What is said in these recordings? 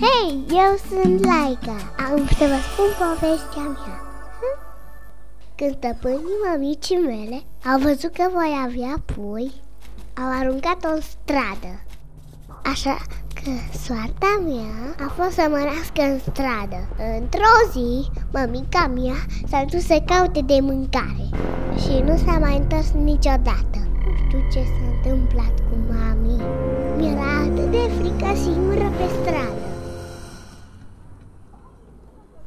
Hei, eu sunt Laica. Am să vă spun povestea mea. Când stăpânii mămicii mele au văzut că voi avea pui, au aruncat-o în stradă. Așa că soarta mea a fost să mă nască în stradă. Într-o zi, mămica mea s-a dus să caute de mâncare și nu s-a mai întors niciodată. Nu știu ce s-a întâmplat cu mami. Mi-era atât de frică singură pe stradă.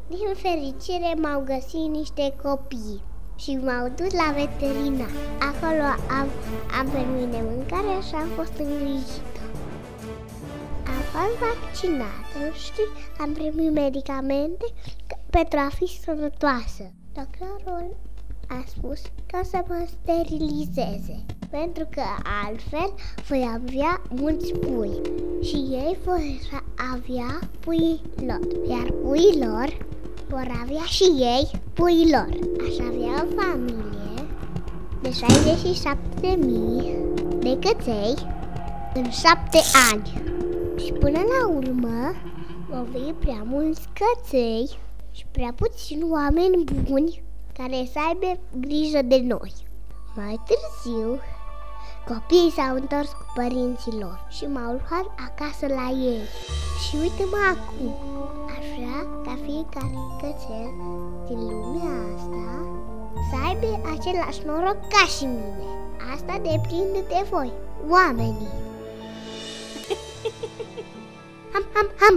Din fericire m-au găsit niște copii și m-au dus la veterinar. Acolo am primit de mâncare și am fost îngrijită. Am fost vaccinată, știi? Am primit medicamente pentru a fi sănătoasă. Doctorul a spus că o să mă sterilizeze, pentru că altfel voi avea mulți pui și ei vor avea puii lor, iar puii lor vor avea și ei puii lor. Aș avea o familie de 67.000 de căței în 7 ani. Și până la urmă vor fi prea mulți căței și prea puțini oameni buni care să aibă grijă de noi. Mai târziu, copiii s-au întors cu părinții lor și m-au luat acasă la ei. Și uite-mă acum, aș vrea ca fiecare cățel din lumea asta să aibă același noroc ca și mine. Asta depinde de voi, oamenii. Ham, ham, ham!